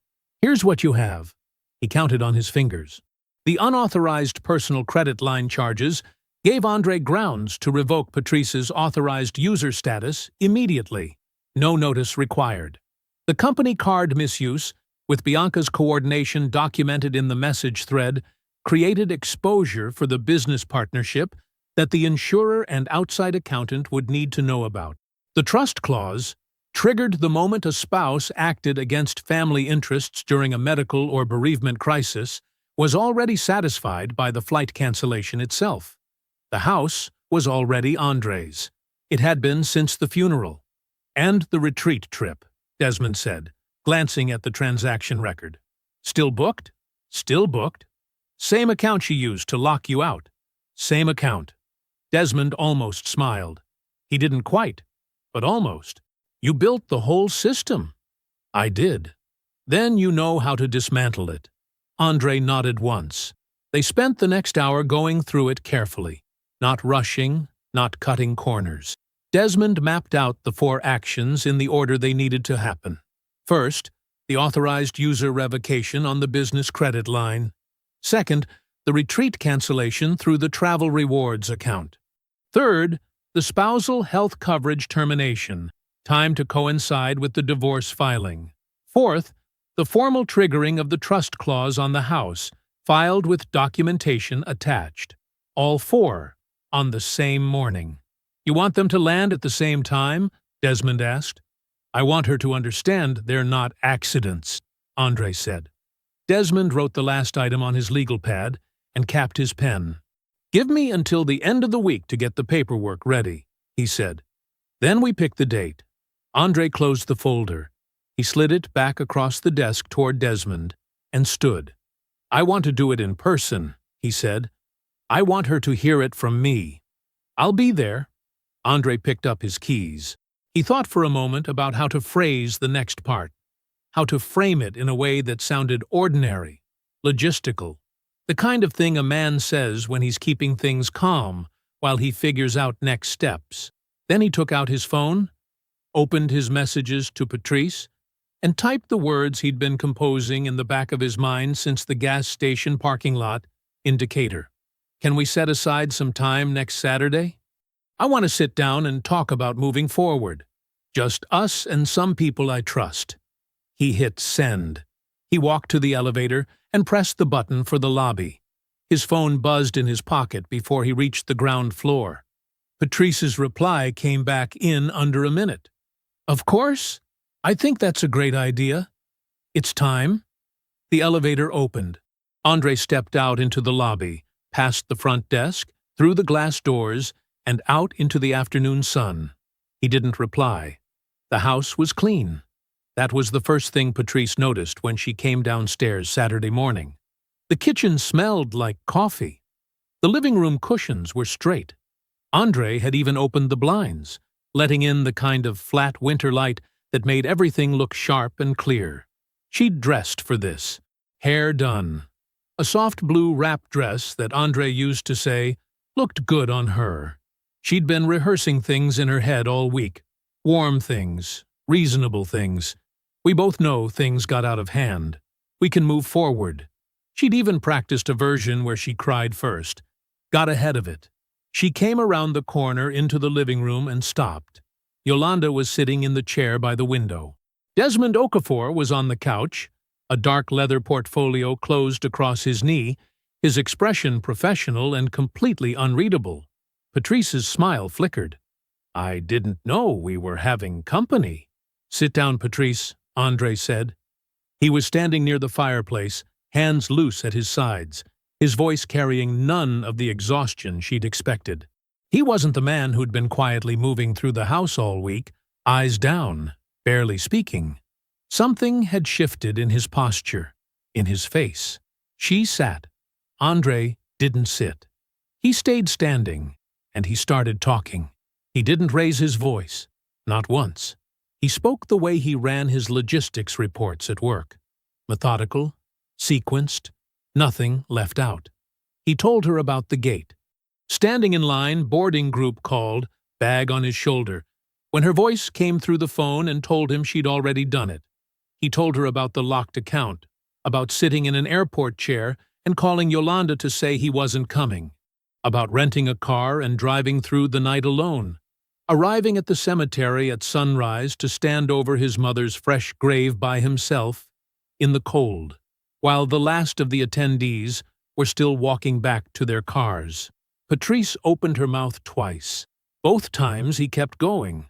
"Here's what you have." He counted on his fingers. The unauthorized personal credit line charges gave Andre grounds to revoke Patrice's authorized user status immediately. No notice required. The company card misuse, with Bianca's coordination documented in the message thread, created exposure for the business partnership that the insurer and outside accountant would need to know about. The trust clause, triggered the moment a spouse acted against family interests during a medical or bereavement crisis, was already satisfied by the flight cancellation itself. The house was already Andre's. It had been since the funeral. "And the retreat trip," Desmond said, glancing at the transaction record. "Still booked?" "Still booked." "Same account she used to lock you out?" "Same account." Desmond almost smiled. He didn't quite, but almost. "You built the whole system." "I did." "Then you know how to dismantle it." Andre nodded once. They spent the next hour going through it carefully, not rushing, not cutting corners. Desmond mapped out the 4 actions in the order they needed to happen. First, the authorized user revocation on the business credit line. Second, the retreat cancellation through the travel rewards account. Third, the spousal health coverage termination, timed to coincide with the divorce filing. Fourth, the formal triggering of the trust clause on the house, filed with documentation attached. All 4 on the same morning. "You want them to land at the same time?" Desmond asked. "I want her to understand they're not accidents," Andre said. Desmond wrote the last item on his legal pad and capped his pen. "Give me until the end of the week to get the paperwork ready," he said. "Then we pick the date." Andre closed the folder. He slid it back across the desk toward Desmond and stood. "I want to do it in person," he said. "I want her to hear it from me." "I'll be there." Andre picked up his keys. He thought for a moment about how to phrase the next part, how to frame it in a way that sounded ordinary, logistical, the kind of thing a man says when he's keeping things calm while he figures out next steps. Then he took out his phone, opened his messages to Patrice, and typed the words he'd been composing in the back of his mind since the gas station parking lot in Decatur. "Can we set aside some time next Saturday? I want to sit down and talk about moving forward. Just us and some people I trust." He hit send. He walked to the elevator and pressed the button for the lobby. His phone buzzed in his pocket before he reached the ground floor. Patrice's reply came back in under a minute. "Of course. I think that's a great idea. It's time." The elevator opened. Andre stepped out into the lobby, past the front desk, through the glass doors, and out into the afternoon sun. He didn't reply. The house was clean. That was the first thing Patrice noticed when she came downstairs Saturday morning. The kitchen smelled like coffee. The living room cushions were straight. Andre had even opened the blinds, letting in the kind of flat winter light that made everything look sharp and clear. She'd dressed for this. Hair done. A soft blue wrap dress that Andre used to say looked good on her. She'd been rehearsing things in her head all week, Warm things, reasonable things. We both know things got out of hand. We can move forward. She'd even practiced a version where she cried first. Got ahead of it. She came around the corner into the living room and stopped. Yolanda was sitting in the chair by the window. Desmond Okafor was on the couch, a dark leather portfolio closed across his knee, his expression professional and completely unreadable. Patrice's smile flickered. I didn't know we were having company. Sit down, Patrice, Andre said. He was standing near the fireplace, hands loose at his sides, his voice carrying none of the exhaustion she'd expected. He wasn't the man who'd been quietly moving through the house all week, eyes down, barely speaking. Something had shifted in his posture, in his face. She sat. Andre didn't sit. He stayed standing, and he started talking. He didn't raise his voice, not once. He spoke the way he ran his logistics reports at work. Methodical, sequenced, nothing left out. He told her about the gate. Standing in line, boarding group called, bag on his shoulder, when her voice came through the phone and told him she'd already done it. He told her about the locked account, about sitting in an airport chair and calling Yolanda to say he wasn't coming, about renting a car and driving through the night alone, arriving at the cemetery at sunrise to stand over his mother's fresh grave by himself, in the cold, while the last of the attendees were still walking back to their cars. Patrice opened her mouth twice. Both times he kept going.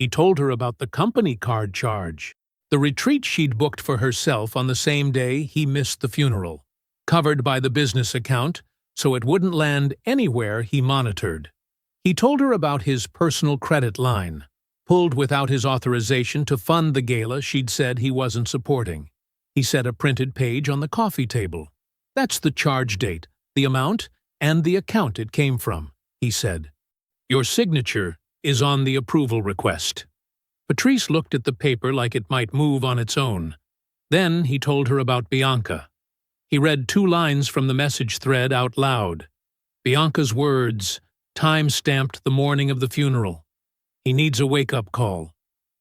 He told her about the company card charge, the retreat she'd booked for herself on the same day he missed the funeral, covered by the business account so it wouldn't land anywhere he monitored. He told her about his personal credit line, pulled without his authorization to fund the gala she'd said he wasn't supporting. He set a printed page on the coffee table. That's the charge date, the amount, and the account it came from, he said. Your signature is on the approval request. Patrice looked at the paper like it might move on its own. Then he told her about Bianca. He read 2 lines from the message thread out loud. Bianca's words, time-stamped the morning of the funeral. He needs a wake-up call.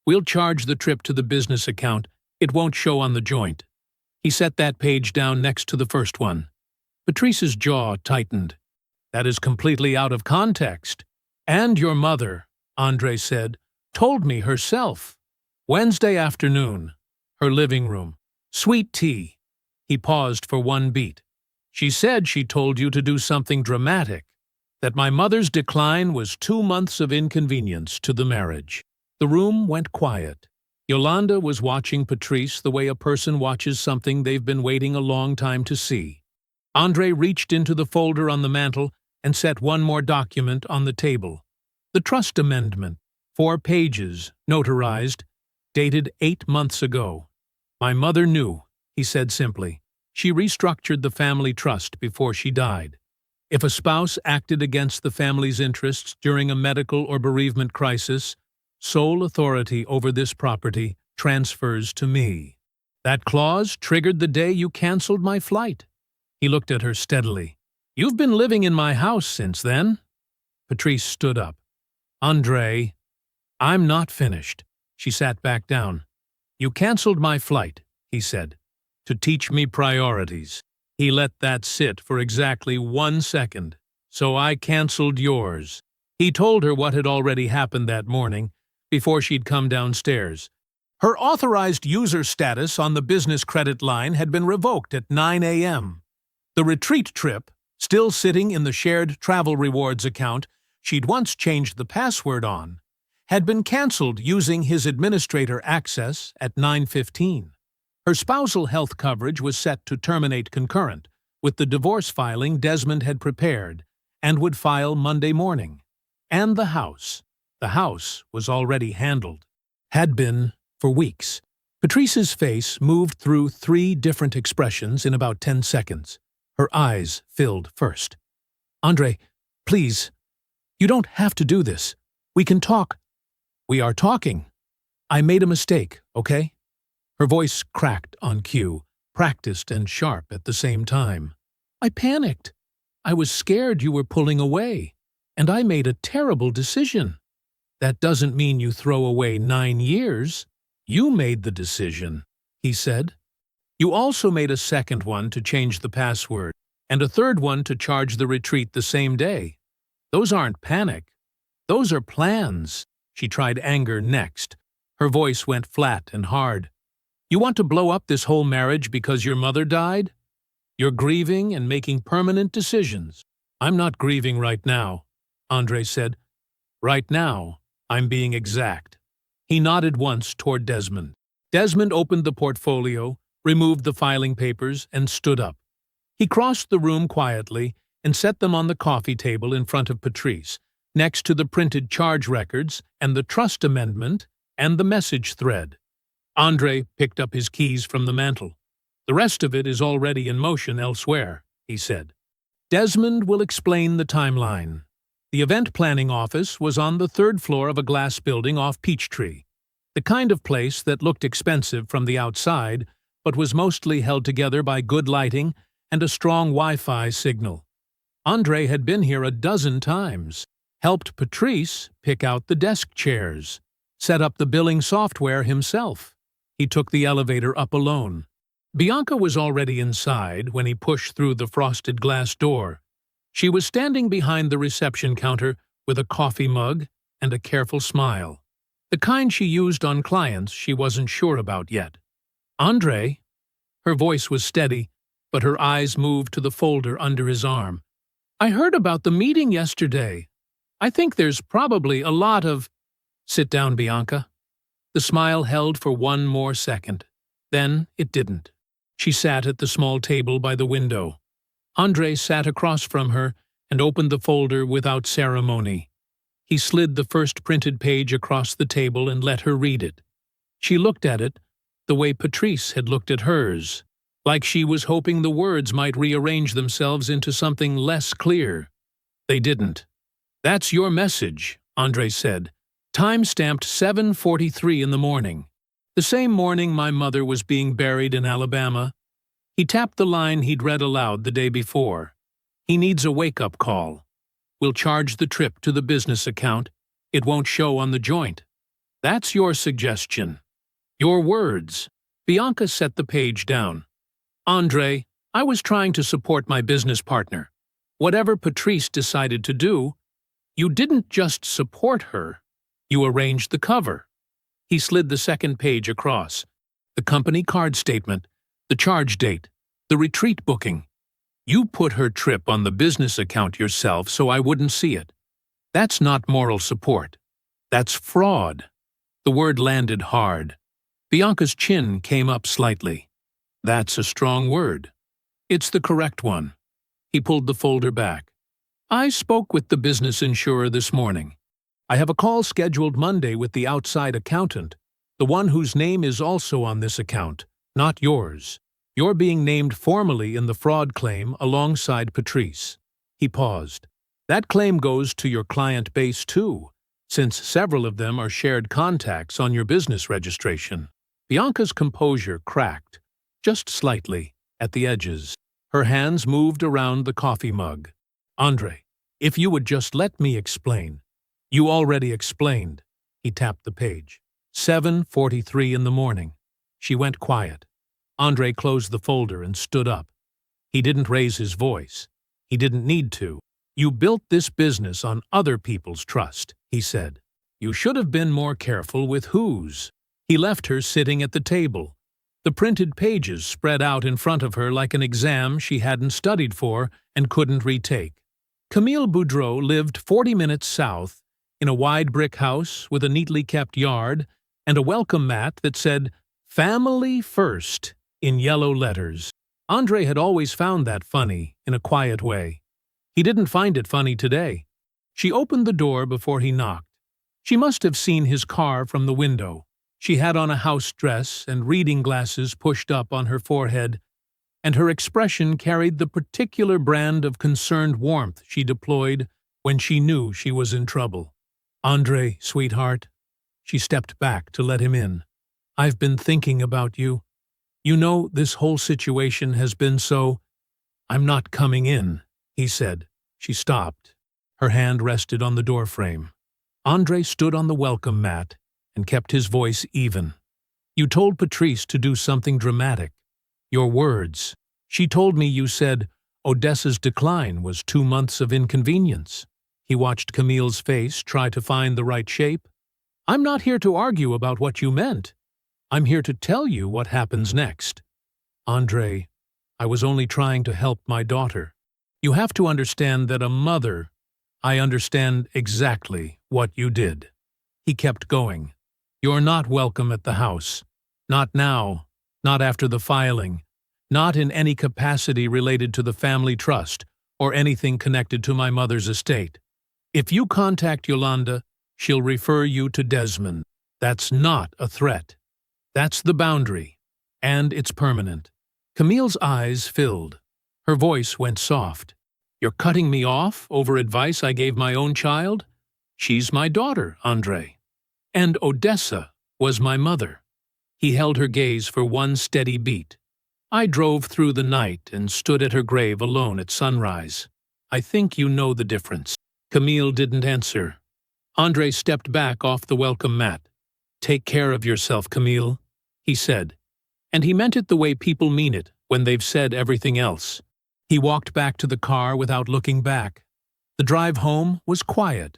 We'll charge the trip to the business account. It won't show on the joint. He set that page down next to the first one. Patrice's jaw tightened. That is completely out of context. And your mother, Andre said, told me herself. Wednesday afternoon. Her living room. Sweet tea. He paused for one beat. She said she told you to do something dramatic. That my mother's decline was 2 months of inconvenience to the marriage. The room went quiet. Yolanda was watching Patrice the way a person watches something they've been waiting a long time to see. Andre reached into the folder on the mantel and set one more document on the table. The trust amendment, 4 pages, notarized, dated 8 months ago. My mother knew, he said simply. She restructured the family trust before she died. If a spouse acted against the family's interests during a medical or bereavement crisis, sole authority over this property transfers to me. That clause triggered the day you canceled my flight. He looked at her steadily. You've been living in my house since then. Patrice stood up. Andre, I'm not finished. She sat back down. You canceled my flight, he said, to teach me priorities. He let that sit for exactly 1 second. So I canceled yours. He told her what had already happened that morning, before she'd come downstairs. Her authorized user status on the business credit line had been revoked at 9 a.m. The retreat trip, still sitting in the shared travel rewards account she'd once changed the password on, had been canceled using his administrator access at 9:15. Her spousal health coverage was set to terminate concurrent with the divorce filing Desmond had prepared and would file Monday morning. And the house was already handled. Had been for weeks. Patrice's face moved through 3 different expressions in about 10 seconds. Her eyes filled first. Andre, please, you don't have to do this. We can talk. We are talking. I made a mistake, okay? Her voice cracked on cue, practiced and sharp at the same time. I panicked. I was scared you were pulling away, and I made a terrible decision. That doesn't mean you throw away 9 years. You made the decision, he said. You also made a second one to change the password, and a third one to charge the retreat the same day. Those aren't panic. Those are plans. She tried anger next. Her voice went flat and hard. You want to blow up this whole marriage because your mother died? You're grieving and making permanent decisions. I'm not grieving right now, Andre said. Right now, I'm being exact. He nodded once toward Desmond. Desmond opened the portfolio, removed the filing papers, and stood up. He crossed the room quietly and set them on the coffee table in front of Patrice, next to the printed charge records and the trust amendment and the message thread. Andre picked up his keys from the mantel. The rest of it is already in motion elsewhere, he said. Desmond will explain the timeline. The event planning office was on the 3rd floor of a glass building off Peachtree, the kind of place that looked expensive from the outside, but was mostly held together by good lighting and a strong Wi-Fi signal. Andre had been here a dozen times, helped Patrice pick out the desk chairs, set up the billing software himself. He took the elevator up alone. Bianca was already inside when he pushed through the frosted glass door. She was standing behind the reception counter with a coffee mug and a careful smile, the kind she used on clients she wasn't sure about yet. Andre? Her voice was steady, but her eyes moved to the folder under his arm. I heard about the meeting yesterday. I think there's probably a lot of… Sit down, Bianca. The smile held for one more second. Then it didn't. She sat at the small table by the window. Andre sat across from her and opened the folder without ceremony. He slid the first printed page across the table and let her read it. She looked at it the way Patrice had looked at hers, like she was hoping the words might rearrange themselves into something less clear. They didn't. That's your message, Andre said. Time-stamped 7:43 in the morning. The same morning my mother was being buried in Alabama. He tapped the line he'd read aloud the day before. He needs a wake-up call. We'll charge the trip to the business account. It won't show on the joint. That's your suggestion. Your words. Bianca set the page down. Andre, I was trying to support my business partner. Whatever Patrice decided to do, you didn't just support her. You arranged the cover. He slid the second page across. The company card statement, the charge date, the retreat booking. You put her trip on the business account yourself so I wouldn't see it. That's not moral support. That's fraud. The word landed hard. Bianca's chin came up slightly. That's a strong word. It's the correct one. He pulled the folder back. I spoke with the business insurer this morning. I have a call scheduled Monday with the outside accountant, the one whose name is also on this account, not yours. You're being named formally in the fraud claim alongside Patrice. He paused. That claim goes to your client base too, since several of them are shared contacts on your business registration. Bianca's composure cracked, just slightly, at the edges. Her hands moved around the coffee mug. Andre, if you would just let me explain. You already explained. He tapped the page. 7:43 in the morning. She went quiet. Andre closed the folder and stood up. He didn't raise his voice. He didn't need to. You built this business on other people's trust, he said. You should have been more careful with whose. He left her sitting at the table, the printed pages spread out in front of her like an exam she hadn't studied for and couldn't retake. Camille Boudreau lived 40 minutes south, in a wide brick house with a neatly kept yard and a welcome mat that said, Family First, in yellow letters. Andre had always found that funny, in a quiet way. He didn't find it funny today. She opened the door before he knocked. She must have seen his car from the window. She had on a house dress and reading glasses pushed up on her forehead, and her expression carried the particular brand of concerned warmth she deployed when she knew she was in trouble. Andre, sweetheart. She stepped back to let him in. I've been thinking about you. You know, this whole situation has been so… I'm not coming in, he said. She stopped. Her hand rested on the doorframe. Andre stood on the welcome mat and kept his voice even. You told Patrice to do something dramatic. Your words. She told me you said Odessa's decline was 2 months of inconvenience. He watched Camille's face try to find the right shape. I'm not here to argue about what you meant. I'm here to tell you what happens next. Andre, I was only trying to help my daughter. You have to understand that a mother, I understand exactly what you did. He kept going. You're not welcome at the house. Not now, not after the filing, not in any capacity related to the family trust or anything connected to my mother's estate. If you contact Yolanda, she'll refer you to Desmond. That's not a threat. That's the boundary, and it's permanent. Camille's eyes filled. Her voice went soft. You're cutting me off over advice I gave my own child? She's my daughter, Andre. And Odessa was my mother. He held her gaze for one steady beat. I drove through the night and stood at her grave alone at sunrise. I think you know the difference. Camille didn't answer. Andre stepped back off the welcome mat. Take care of yourself, Camille, he said. And he meant it the way people mean it when they've said everything else. He walked back to the car without looking back. The drive home was quiet.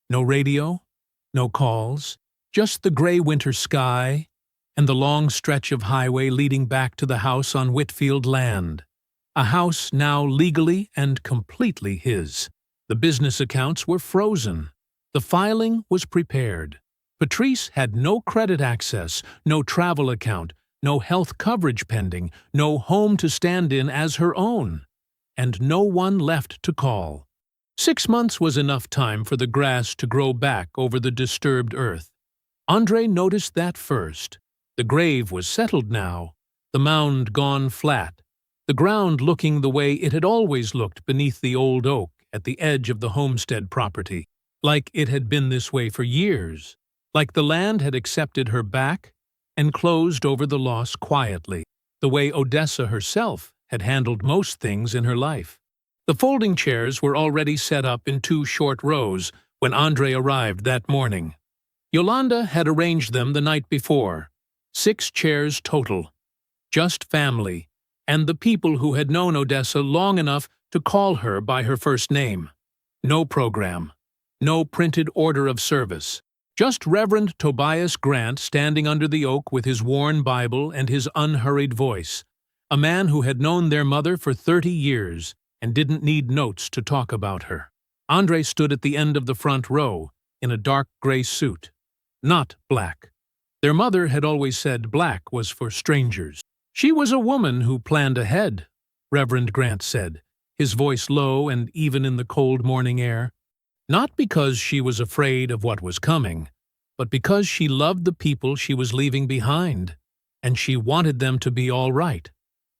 No radio, no calls, just the gray winter sky and the long stretch of highway leading back to the house on Whitfield land. A house now legally and completely his. The business accounts were frozen. The filing was prepared. Patrice had no credit access, no travel account, no health coverage pending, no home to stand in as her own, and no one left to call. 6 months was enough time for the grass to grow back over the disturbed earth. Andre noticed that first. The grave was settled now, the mound gone flat, the ground looking the way it had always looked beneath the old oak at the edge of the homestead property, like it had been this way for years, like the land had accepted her back and closed over the loss quietly, the way Odessa herself had handled most things in her life. The folding chairs were already set up in 2 short rows when Andre arrived that morning. Yolanda had arranged them the night before. 6 chairs total. Just family, and the people who had known Odessa long enough to call her by her first name. No program. No printed order of service. Just Reverend Tobias Grant standing under the oak with his worn Bible and his unhurried voice. A man who had known their mother for 30 years and didn't need notes to talk about her. Andre stood at the end of the front row, in a dark gray suit. Not black. Their mother had always said black was for strangers. She was a woman who planned ahead, Reverend Grant said, his voice low and even in the cold morning air. Not because she was afraid of what was coming, but because she loved the people she was leaving behind, and she wanted them to be all right.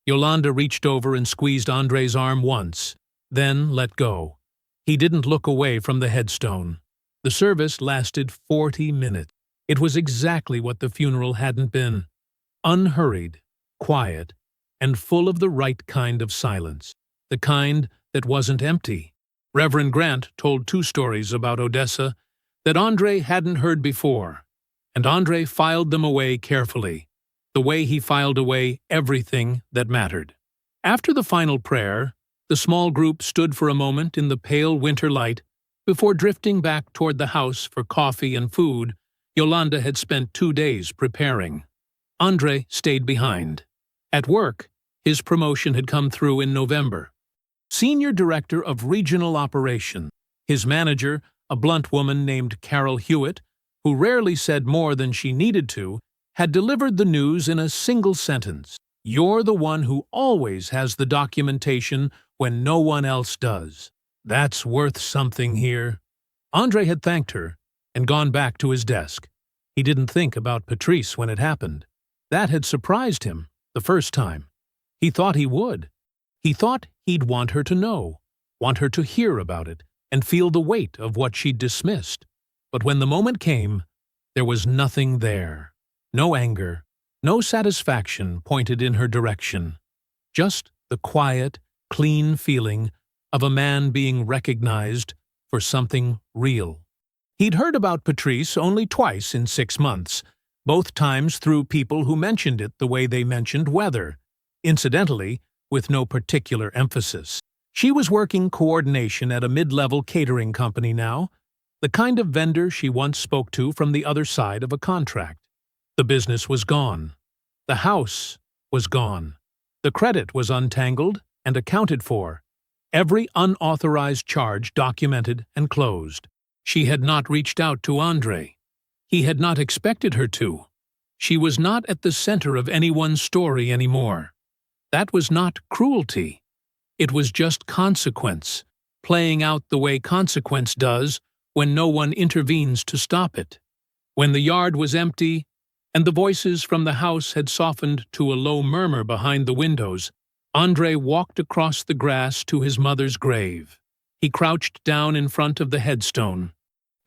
Yolanda reached over and squeezed Andre's arm once, then let go. He didn't look away from the headstone. The service lasted 40 minutes. It was exactly what the funeral hadn't been. Unhurried, quiet, and full of the right kind of silence. The kind that wasn't empty. Reverend Grant told 2 stories about Odessa that Andre hadn't heard before, and Andre filed them away carefully, the way he filed away everything that mattered. After the final prayer, the small group stood for a moment in the pale winter light before drifting back toward the house for coffee and food Yolanda had spent 2 days preparing. Andre stayed behind. At work, his promotion had come through in November. Senior Director of Regional Operations. His manager, a blunt woman named Carol Hewitt, who rarely said more than she needed to, had delivered the news in a single sentence. You're the one who always has the documentation when no one else does. That's worth something here. Andre had thanked her and gone back to his desk. He didn't think about Patrice when it happened. That had surprised him the first time. He thought he would. He thought he'd want her to know, want her to hear about it, and feel the weight of what she'd dismissed. But when the moment came, there was nothing there. No anger, no satisfaction pointed in her direction. Just the quiet, clean feeling of a man being recognized for something real. He'd heard about Patrice only twice in 6 months, both times through people who mentioned it the way they mentioned weather, incidentally, with no particular emphasis. She was working coordination at a mid-level catering company now, the kind of vendor she once spoke to from the other side of a contract. The business was gone. The house was gone. The credit was untangled and accounted for. Every unauthorized charge documented and closed. She had not reached out to Andre. He had not expected her to. She was not at the center of anyone's story anymore. That was not cruelty. It was just consequence, playing out the way consequence does when no one intervenes to stop it. When the yard was empty, and the voices from the house had softened to a low murmur behind the windows, Andre walked across the grass to his mother's grave. He crouched down in front of the headstone.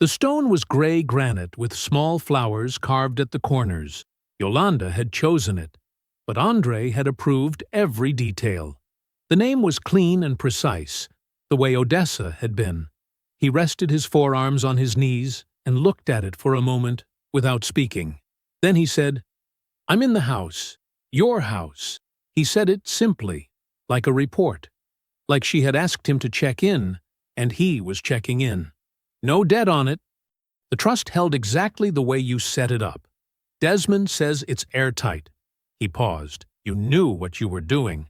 The stone was gray granite with small flowers carved at the corners. Yolanda had chosen it, but Andre had approved every detail. The name was clean and precise, the way Odessa had been. He rested his forearms on his knees and looked at it for a moment without speaking. Then he said, "I'm in the house. Your house." He said it simply, like a report, like she had asked him to check in, and he was checking in. No debt on it. The trust held exactly the way you set it up. Desmond says it's airtight. He paused. You knew what you were doing.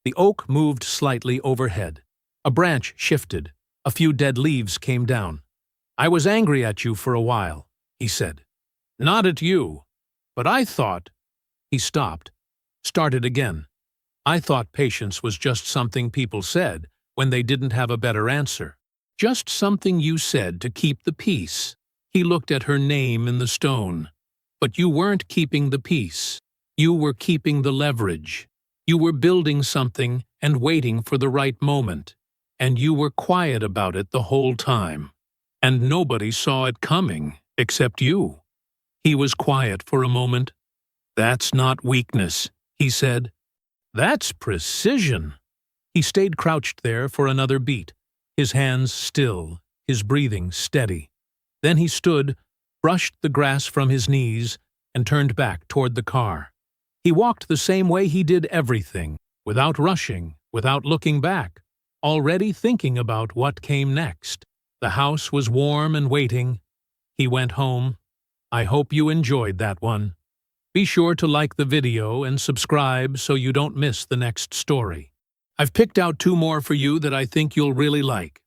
The oak moved slightly overhead. A branch shifted. A few dead leaves came down. "I was angry at you for a while," he said. "Not at you. But I thought—" He stopped, started again. "I thought patience was just something people said when they didn't have a better answer. Just something you said to keep the peace." He looked at her name in the stone. "But you weren't keeping the peace. You were keeping the leverage. You were building something and waiting for the right moment. And you were quiet about it the whole time. And nobody saw it coming, except you." He was quiet for a moment. "That's not weakness," he said. "That's precision." He stayed crouched there for another beat, his hands still, his breathing steady. Then he stood, brushed the grass from his knees, and turned back toward the car. He walked the same way he did everything, without rushing, without looking back, already thinking about what came next. The house was warm and waiting. He went home. I hope you enjoyed that one. Be sure to like the video and subscribe so you don't miss the next story. I've picked out 2 more for you that I think you'll really like.